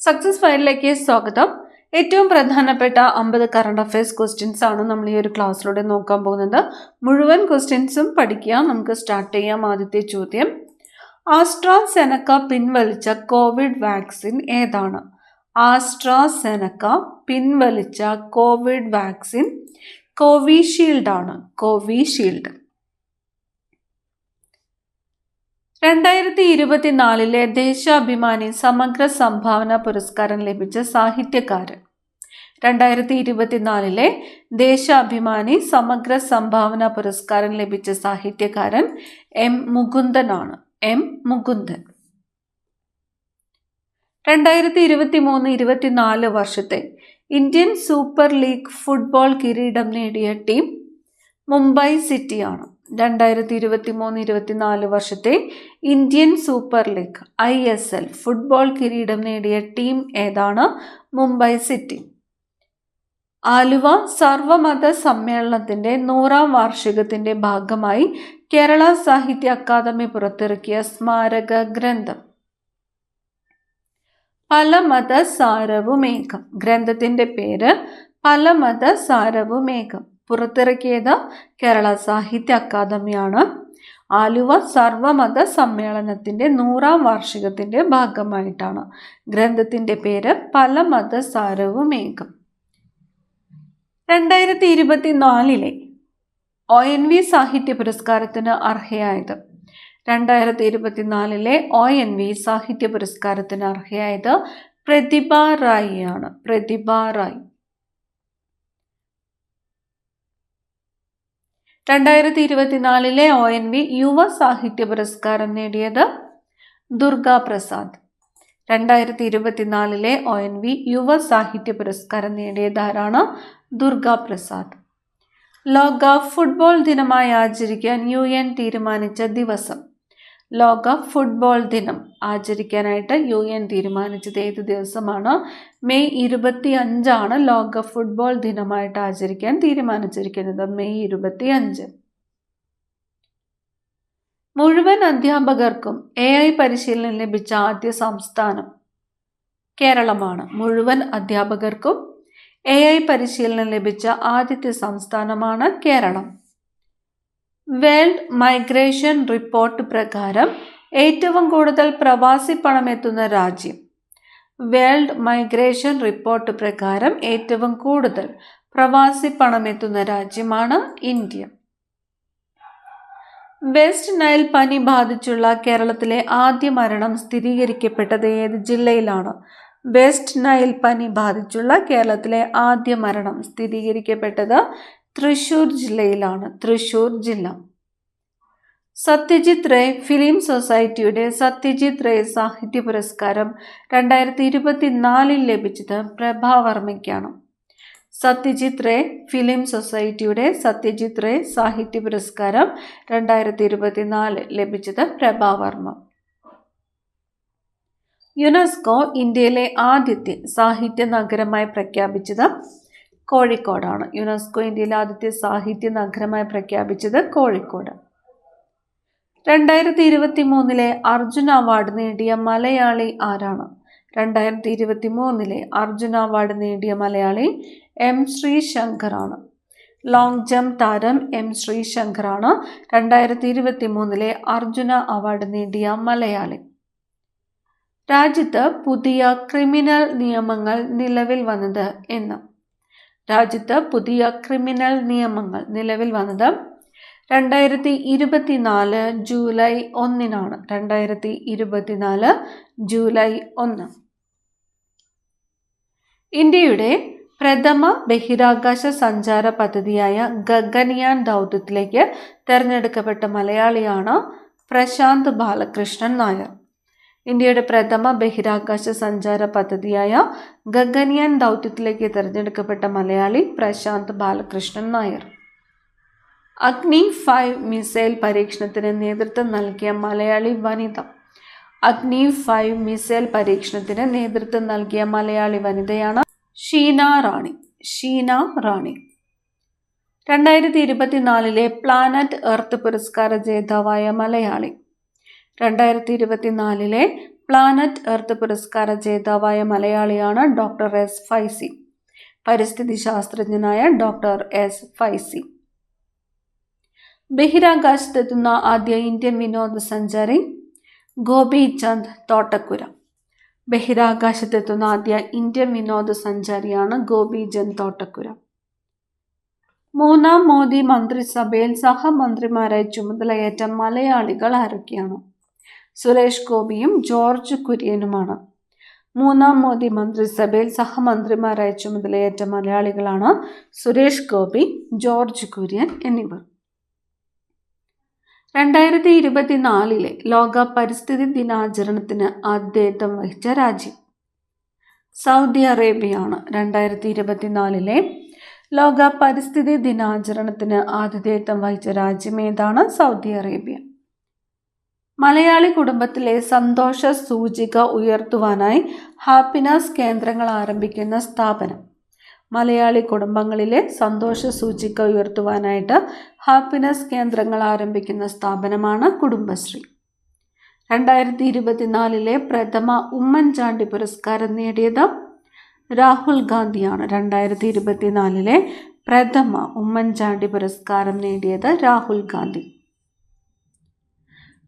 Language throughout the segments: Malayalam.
സക്സസ് ഫയലിലേക്ക് സ്വാഗതം. ഏറ്റവും പ്രധാനപ്പെട്ട 50 കറണ്ട് അഫയേഴ്സ് ക്വസ്റ്റ്യൻസ് ആണ് നമ്മൾ ഈ ഒരു ക്ലാസ്സിലൂടെ നോക്കാൻ പോകുന്നത്. മുഴുവൻ ക്വസ്റ്റ്യൻസും പഠിക്കുക. നമുക്ക് സ്റ്റാർട്ട് ചെയ്യാം. ആദ്യത്തെ ചോദ്യം, ആസ്ട്രാസെനക്ക പിൻവലിച്ച കോവിഡ് വാക്സിൻ ഏതാണ്? ആസ്ട്രാസെനക്ക പിൻവലിച്ച കോവിഡ് വാക്സിൻ കോവിഷീൽഡ് ആണ്. കോവിഷീൽഡ്. 2024 ദേശാഭിമാനി സമഗ്ര സംഭാവന പുരസ്കാരം ലഭിച്ച സാഹിത്യകാരൻ. 2024 ദേശാഭിമാനി സമഗ്ര സംഭാവന പുരസ്കാരം ലഭിച്ച സാഹിത്യകാരൻ എം മുകുന്ദനാണ്. എം മുകുന്ദൻ. 2023-24 വർഷത്തെ ഇന്ത്യൻ സൂപ്പർ ലീഗ് ഫുട്ബോൾ കിരീടം നേടിയ ടീം മുംബൈ സിറ്റിയാണ്. 2023-24 വർഷത്തെ Indian super league ISL football കിരീടം നേടിയ ടീം ഏതാണ്? മുംബൈ സിറ്റി. ആലുവ സർവമത സമ്മേളനത്തിന്റെ 100ാം വാർഷികത്തിന്റെ ഭാഗമായി കേരള സാഹിത്യ അക്കാദമി പുറത്തിറക്കിയ സ്മാരക ഗ്രന്ഥം. പലമത സാരവുമേകം. ഗ്രന്ഥത്തിന്റെ പേര് പലമത സാരവുമേകം. പുറത്തിറക്കിയത് കേരള സാഹിത്യ അക്കാദമിയാണ്. ആലുവ സർവമത സമ്മേളനത്തിന്റെ 100ാം വാർഷികത്തിന്റെ ഭാഗമായിട്ടാണ്. ഗ്രന്ഥത്തിന്റെ പേര് പലമത സാരവുമേകം. 2024 ONV സാഹിത്യ പുരസ്കാരത്തിന് അർഹയായത്. 2024 ONV സാഹിത്യ പുരസ്കാരത്തിന് അർഹയായത് പ്രതിഭ റായി ആണ്. പ്രതിഭ റായി. 2024 ONV യുവ സാഹിത്യ പുരസ്കാരം നേടിയത് ദുർഗാ പ്രസാദ്. 2024 ONV യുവ സാഹിത്യ പുരസ്കാരം നേടിയത് ആരാണ്? ദുർഗാ പ്രസാദ്. ലോക ഫുട്ബോൾ ദിനമായി ആചരിക്കാൻ UN തീരുമാനിച്ച ദിവസം. ലോക ഫുട്ബോൾ ദിനം ആചരിക്കാനായിട്ട് UN തീരുമാനിച്ചത് ഏത് ദിവസമാണ്? മെയ് 25 ലോക ഫുട്ബോൾ ദിനമായിട്ട് ആചരിക്കാൻ തീരുമാനിച്ചിരിക്കുന്നത്. മെയ് 25. മുഴുവൻ അധ്യാപകർക്കും AI പരിശീലനം ലഭിച്ച ആദ്യ സംസ്ഥാനം കേരളമാണ്. മുഴുവൻ അധ്യാപകർക്കും AI പരിശീലനം ലഭിച്ച ആദ്യത്തെ സംസ്ഥാനമാണ് കേരളം. വേൾഡ് മൈഗ്രേഷൻ റിപ്പോർട്ട് പ്രകാരം ഏറ്റവും കൂടുതൽ പ്രവാസി പണം എത്തുന്ന രാജ്യം. വേൾഡ് മൈഗ്രേഷൻ റിപ്പോർട്ട് പ്രകാരം ഏറ്റവും കൂടുതൽ പ്രവാസി പണം എത്തുന്ന രാജ്യമാണ് ഇന്ത്യ. വെസ്റ്റ് നൈൽ പനി ബാധിച്ചുള്ള കേരളത്തിലെ ആദ്യ മരണം സ്ഥിരീകരിക്കപ്പെട്ടത് ഏത് ജില്ലയിലാണ്? വെസ്റ്റ് നൈൽ പനി ബാധിച്ചുള്ള കേരളത്തിലെ ആദ്യ മരണം സ്ഥിരീകരിക്കപ്പെട്ടത് തൃശൂർ ജില്ലയിലാണ്. തൃശൂർ ജില്ല. സത്യജിത് റേ ഫിലിം സൊസൈറ്റിയുടെ സത്യജിത് റേ സാഹിത്യ പുരസ്കാരം 2024 ലഭിച്ചത് പ്രഭാവർമ്മയ്ക്കാണ്. സത്യജിത് റേ ഫിലിം സൊസൈറ്റിയുടെ സത്യജിത് റേ സാഹിത്യ പുരസ്കാരം 2024 ലഭിച്ചത് പ്രഭാവർമ്മ. യുനെസ്കോ ഇന്ത്യയിലെ ആദ്യത്തെ സാഹിത്യ നഗരമായി പ്രഖ്യാപിച്ചത് കോഴിക്കോടാണ്. യുനെസ്കോ ഇന്ത്യയിലെ ആദ്യത്തെ സാഹിത്യ നഗരമായി പ്രഖ്യാപിച്ചത് കോഴിക്കോട്. 2023 അർജുന അവാർഡ് നേടിയ മലയാളി ആരാണ്? 2023 അർജുന അവാർഡ് നേടിയ മലയാളി M ശ്രീശങ്കറാണ്. ലോങ് ജംപ് താരം M ശ്രീശങ്കറാണ് 2023 അർജുന അവാർഡ് നേടിയ മലയാളി. രാജ്യത്ത് പുതിയ ക്രിമിനൽ നിയമങ്ങൾ നിലവിൽ വന്നത് എന്ന്. രാജ്യത്ത് പുതിയ ക്രിമിനൽ നിയമങ്ങൾ നിലവിൽ വന്നത് 2024 ജൂലൈ 1 2024 ജൂലൈ 1. ഇന്ത്യയുടെ പ്രഥമ ബഹിരാകാശ സഞ്ചാര പദ്ധതിയായ ഗഗൻയാൻ ദൗത്യത്തിലേക്ക് തിരഞ്ഞെടുക്കപ്പെട്ട മലയാളിയാണ് പ്രശാന്ത് ബാലകൃഷ്ണൻ നായർ. ഇന്ത്യയുടെ പ്രഥമ ബഹിരാകാശ സഞ്ചാര പദ്ധതിയായ ഗഗൻയാൻ ദൗത്യത്തിലേക്ക് തിരഞ്ഞെടുക്കപ്പെട്ട മലയാളി പ്രശാന്ത് ബാലകൃഷ്ണൻ നായർ. അഗ്നി 5 മിസൈൽ പരീക്ഷണത്തിന് നേതൃത്വം നൽകിയ മലയാളി വനിത. അഗ്നി 5 മിസൈൽ പരീക്ഷണത്തിന് നേതൃത്വം നൽകിയ മലയാളി വനിതയാണ് ഷീന റാണി. ഷീന റാണി. 2024 പ്ലാനറ്റ് എർത്ത് പുരസ്കാര ജേതാവായ മലയാളി. 2024 പ്ലാനറ്റ് എർത്ത് പുരസ്കാര ജേതാവായ മലയാളിയാണ് ഡോക്ടർ എസ് ഫൈസി. പരിസ്ഥിതി ശാസ്ത്രജ്ഞനായ ഡോക്ടർ എസ് ഫൈസി. ബഹിരാകാശത്തെത്തുന്ന ആദ്യ ഇന്ത്യൻ വിനോദസഞ്ചാരി ഗോപി ചന്ദ് തോട്ടക്കുര. ബഹിരാകാശത്തെത്തുന്ന ആദ്യ ഇന്ത്യൻ വിനോദസഞ്ചാരിയാണ് ഗോപി ചന്ദ് തോട്ടക്കുര. മൂന്നാം മോദി മന്ത്രിസഭയിൽ സഹമന്ത്രിമാരായി ചുമതലയേറ്റ മലയാളികൾ ആരൊക്കെയാണ്? സുരേഷ് ഗോപിയും ജോർജ് കുര്യനുമാണ്. മൂന്നാം മോദി മന്ത്രിസഭയിൽ സഹമന്ത്രിമാരായി ചുമതലയേറ്റ മലയാളികളാണ് സുരേഷ് ഗോപി, ജോർജ് കുര്യൻ എന്നിവർ. 2024 ലോക പരിസ്ഥിതി ദിനാചരണത്തിന് ആതിഥേയത്വം വഹിച്ച രാജ്യം സൗദി അറേബ്യയാണ്. 2024 ലോക പരിസ്ഥിതി ദിനാചരണത്തിന് ആതിഥേയത്വം വഹിച്ച രാജ്യം ഏതാണ്? Saudi Arabia. മലയാളി കുടുംബത്തിലെ സന്തോഷ സൂചിക ഉയർത്തുവാനായി ഹാപ്പിനെസ് കേന്ദ്രങ്ങൾ ആരംഭിക്കുന്ന സ്ഥാപനം. മലയാളി കുടുംബങ്ങളിലെ സന്തോഷ സൂചിക ഉയർത്തുവാനായിട്ട് ഹാപ്പിനെസ് കേന്ദ്രങ്ങൾ ആരംഭിക്കുന്ന സ്ഥാപനമാണ് കുടുംബശ്രീ. 2024 പ്രഥമ ഉമ്മൻചാണ്ടി പുരസ്കാരം നേടിയത് രാഹുൽ ഗാന്ധിയാണ്. 2024 പ്രഥമ ഉമ്മൻചാണ്ടി പുരസ്കാരം നേടിയത് രാഹുൽ ഗാന്ധി.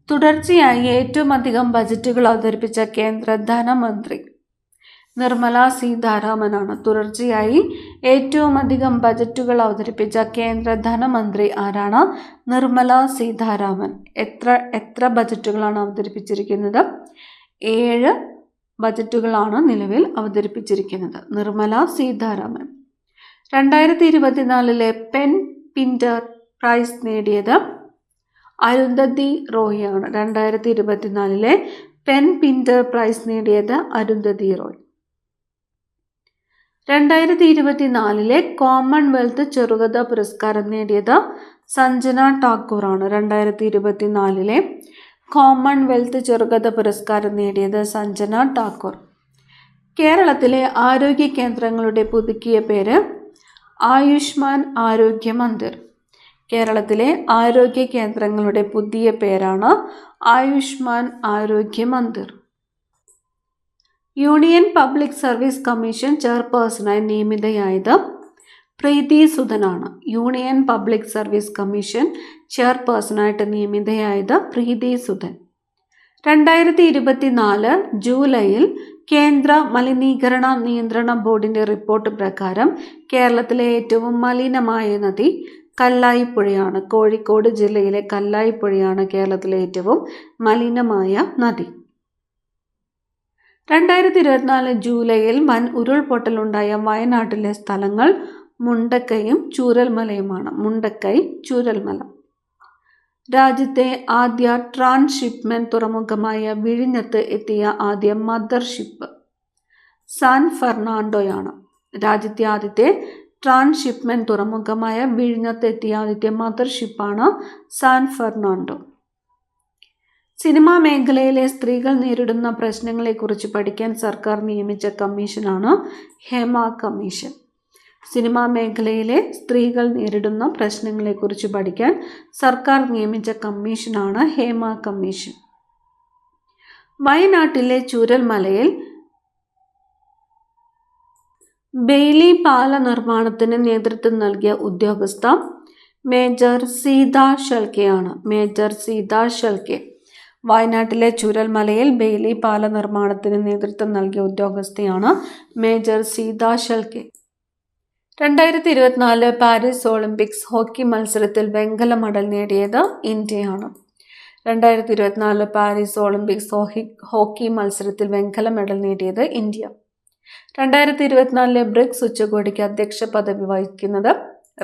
തുടർച്ചയായി ഏറ്റവും അധികം ബജറ്റുകൾ അവതരിപ്പിച്ച കേന്ദ്ര ധനമന്ത്രി നിർമ്മല സീതാരാമനാണ്. തുടർച്ചയായി ഏറ്റവും അധികം ബജറ്റുകൾ അവതരിപ്പിച്ച കേന്ദ്ര ധനമന്ത്രി ആരാണ്? നിർമ്മല സീതാരാമൻ. എത്ര ബജറ്റുകളാണ് അവതരിപ്പിച്ചിരിക്കുന്നത്? 7 ബജറ്റുകളാണ് നിലവിൽ അവതരിപ്പിച്ചിരിക്കുന്നത്. Nirmala Sitharaman. 2024 PEN Pinter Prize നേടിയത് അരുന്ധതി റോയാണ്. 2024 പെൻ പിന്റർ പ്രൈസ് നേടിയത് അരുന്ധതി റോയ്. 2024 കോമൺവെൽത്ത് ചെറുകഥ പുരസ്കാരം നേടിയത് സഞ്ജന ഠാക്കൂറാണ്. 2024 കോമൺവെൽത്ത് ചെറുകഥ പുരസ്കാരം നേടിയത് സഞ്ജന ഠാക്കൂർ. കേരളത്തിലെ ആരോഗ്യ കേന്ദ്രങ്ങളുടെ പുതുക്കിയ പേര് ആയുഷ്മാൻ ആരോഗ്യ മന്ദിർ. കേരളത്തിലെ ആരോഗ്യ കേന്ദ്രങ്ങളുടെ പുതിയ പേരാണ് Ayushman Arogya Mandir. Union public service commission ചെയർപേഴ്സണായി നിയമിതയായത് പ്രീതി സുധനാണ്. യൂണിയൻ പബ്ലിക് സർവീസ് കമ്മീഷൻ ചെയർപേഴ്സണായിട്ട് നിയമിതയായത് പ്രീതി സുധൻ. 2024 ജൂലൈയിൽ കേന്ദ്ര മലിനീകരണ നിയന്ത്രണ ബോർഡിൻ്റെ റിപ്പോർട്ട് പ്രകാരം കേരളത്തിലെ ഏറ്റവും മലിനമായ നദി കല്ലായിപ്പുഴയാണ്. കോഴിക്കോട് ജില്ലയിലെ കല്ലായിപ്പുഴയാണ് കേരളത്തിലെ ഏറ്റവും മലിനമായ നദി. 2024 ജൂലൈയിൽ വൻ ഉരുൾപൊട്ടലുണ്ടായ വയനാട്ടിലെ സ്ഥലങ്ങൾ മുണ്ടക്കൈയും ചൂരൽമലയുമാണ്. മുണ്ടക്കൈ, ചൂരൽമല. രാജ്യത്തെ ആദ്യ ട്രാൻസ്ഷിപ്മെന്റ് തുറമുഖമായ വിഴിഞ്ഞത്ത് എത്തിയ ആദ്യ മദർഷിപ്പ് സാൻ ഫെർണാണ്ടോയാണ്. രാജ്യത്തെ ആദ്യത്തെ ട്രാൻസ്ഷിപ്മെന്റ് തുറമുഖമായ വിഴിഞ്ഞത്ത് എത്തിയ ആദ്യത്തെ മദർഷിപ്പാണ് സാൻ ഫെർണാണ്ടോ. സിനിമാ മേഖലയിലെ സ്ത്രീകൾ നേരിടുന്ന പ്രശ്നങ്ങളെക്കുറിച്ച് പഠിക്കാൻ സർക്കാർ നിയമിച്ച കമ്മീഷനാണ് ഹേമ കമ്മീഷൻ. സിനിമാ മേഖലയിലെ സ്ത്രീകൾ നേരിടുന്ന പ്രശ്നങ്ങളെക്കുറിച്ച് പഠിക്കാൻ സർക്കാർ നിയമിച്ച കമ്മീഷനാണ് ഹേമ കമ്മീഷൻ. വയനാട്ടിലെ ചൂരൽമലയിൽ ബെയ്ലി പാല നിർമ്മാണത്തിന് നേതൃത്വം നൽകിയ ഉദ്യോഗസ്ഥ മേജർ സീത ഷെൽക്കെയാണ്. മേജർ സീത ഷെൽക്കെ. വയനാട്ടിലെ ചൂരൽമലയിൽ ബെയ്ലി പാല നിർമ്മാണത്തിന് നേതൃത്വം നൽകിയ ഉദ്യോഗസ്ഥയാണ് major Sita Shelke. 2024 Paris Olympics hockey മത്സരത്തിൽ വെങ്കല മെഡൽ നേടിയത് ഇന്ത്യയാണ്. 2024 പാരീസ് ഒളിമ്പിക്സ് ഹോക്കി മത്സരത്തിൽ വെങ്കല മെഡൽ നേടിയത് ഇന്ത്യ. 2024 ബ്രിക്സ് ഉച്ചകോടിക്ക് അധ്യക്ഷ പദവി വഹിക്കുന്നത്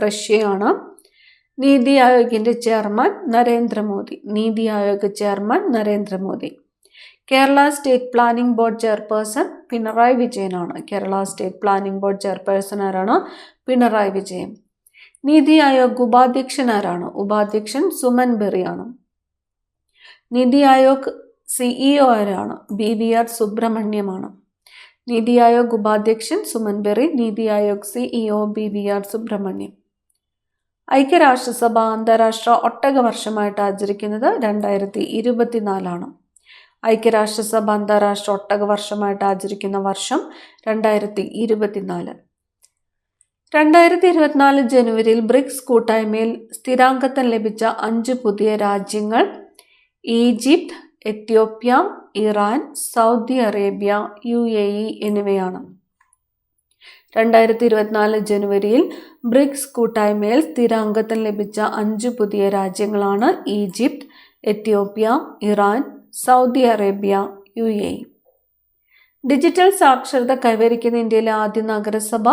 റഷ്യയാണ്. നീതി ആയോഗിൻ്റെ chairman Narendra Modi. Niti Aayog chairman Narendra Modi. Kerala state planning board chairperson Pinarayi വിജയനാണ്. Kerala state planning board chairperson ആരാണ്? പിണറായി വിജയൻ. നീതി ആയോഗ് ഉപാധ്യക്ഷൻ ആരാണ്? ഉപാധ്യക്ഷൻ സുമൻ ബെറിയാണ്. നീതി ആയോഗ് CEO ആരാണ്? BVR സുബ്രഹ്മണ്യമാണ്. നീതി ആയോഗ് ഉപാധ്യക്ഷൻ Suman berry. NITI Aayog CEO BVR Subrahmanyam. ഐക്യരാഷ്ട്രസഭ അന്താരാഷ്ട്ര ഒട്ടക വർഷമായിട്ട് ആചരിക്കുന്നത് 2024. ഐക്യരാഷ്ട്രസഭ അന്താരാഷ്ട്ര ഒട്ടക വർഷമായിട്ട് ആചരിക്കുന്ന വർഷം 2024. 2024 ജനുവരിയിൽ ബ്രിക്സ് കൂട്ടായ്മയിൽ സ്ഥിരാംഗത്വം ലഭിച്ച 5 പുതിയ രാജ്യങ്ങൾ Egypt, Ethiopia, Iran, Saudi Arabia, UAE എന്നിവയാണ്. 2024 ജനുവരിയിൽ ബ്രിക്സ് കൂട്ടായ്മയിൽ സ്ഥിരാംഗത്വം ലഭിച്ച 5 പുതിയ രാജ്യങ്ങളാണ് Egypt, Ethiopia, Iran, Saudi Arabia, UAE. Digital സാക്ഷരത കൈവരിക്കുന്ന ഇന്ത്യയിലെ ആദ്യ നഗരസഭ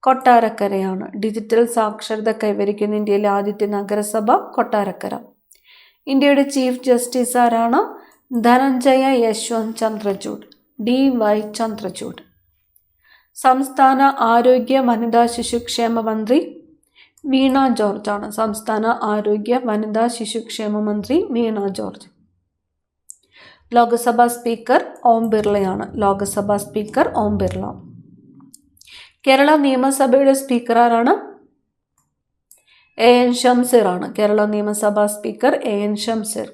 കൊട്ടാരക്കരയാണ്. ഡിജിറ്റൽ സാക്ഷരത കൈവരിക്കുന്ന ഇന്ത്യയിലെ ആദ്യത്തെ നഗരസഭ കൊട്ടാരക്കര. ഇന്ത്യയുടെ ചീഫ് ജസ്റ്റിസ് ആരാണ്? ധനഞ്ജയ യശ്വന്ത് ചന്ദ്രചൂഡ്, DY ചന്ദ്രചൂഡ്. സംസ്ഥാന ആരോഗ്യ വനിതാ ശിശുക്ഷേമ മന്ത്രി വീണ ജോർജ് ആണ്. സംസ്ഥാന ആരോഗ്യ വനിതാ ശിശുക്ഷേമ മന്ത്രി വീണ ജോർജ്. ലോക്സഭാ സ്പീക്കർ ഓം ബിർളയാണ്. ലോക്സഭാ സ്പീക്കർ ഓം ബിർള. കേരള നിയമസഭയുടെ സ്പീക്കർ ആരാണ്? AN ഷംസീർ ആണ്. കേരള നിയമസഭാ സ്പീക്കർ AN ഷംസീർ.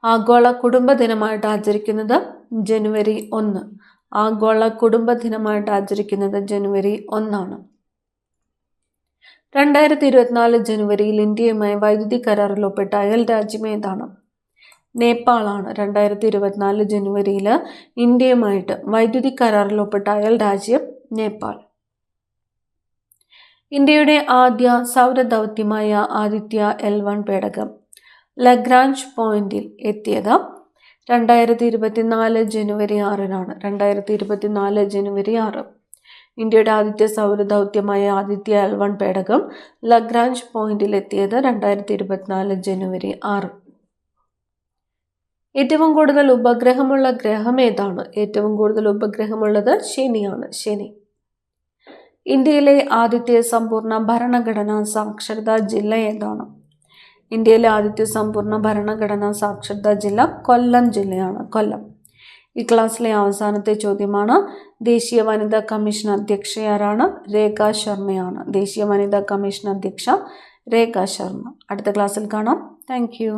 ആഗോള കുടുംബ ദിനമായിട്ട് ആചരിക്കുന്നത് ജനുവരി 1. ആഗോള കുടുംബ ദിനമായിട്ട് ആചരിക്കുന്നത് ജനുവരി 1. 2024 ജനുവരിയിൽ ഇന്ത്യയുമായി വൈദ്യുതി കരാറിൽ ഒപ്പിട്ട അയൽ രാജ്യം ഏതാണ്? നേപ്പാളാണ്. 2024 ജനുവരിയിൽ ഇന്ത്യയുമായിട്ട് വൈദ്യുതി കരാറിൽ ഒപ്പിട്ട അയൽ രാജ്യം നേപ്പാൾ. ഇന്ത്യയുടെ ആദ്യ സൗരദൗത്യമായ ആദിത്യ L1 പേടകം ലഗ്രാഞ്ച് പോയിന്റിൽ എത്തിയത് 2024 ജനുവരി 6-നാണ്. 2024 ജനുവരി 6. ഇന്ത്യയുടെ ആദ്യത്തെ സൗരദൗത്യമായ ആദിത്യ L1 പേടകം ലഗ്രാഞ്ച് പോയിന്റിൽ എത്തിയത് 2024 ജനുവരി 6. ഏറ്റവും കൂടുതൽ ഉപഗ്രഹമുള്ള ഗ്രഹം ഏതാണ്? ഏറ്റവും കൂടുതൽ ഉപഗ്രഹമുള്ളത് ശനിയാണ്. ശനി. ഇന്ത്യയിലെ ആദ്യത്തെ സമ്പൂർണ്ണ ഭരണഘടനാ സാക്ഷരതാ ജില്ല ഏതാണ്? ഇന്ത്യയിലെ ആദ്യത്തെ സമ്പൂർണ്ണ ഭരണഘടനാ സാക്ഷരതാ ജില്ല കൊല്ലം ജില്ലയാണ്. കൊല്ലം. ഈ ക്ലാസ്സിലെ അവസാനത്തെ ചോദ്യമാണ്. ദേശീയ വനിതാ കമ്മീഷൻ അധ്യക്ഷ ആരാണ്? രേഖ ശർമ്മയാണ്. ദേശീയ വനിതാ കമ്മീഷൻ അധ്യക്ഷ രേഖ ശർമ്മ. അടുത്ത ക്ലാസ്സിൽ കാണാം. Thank you.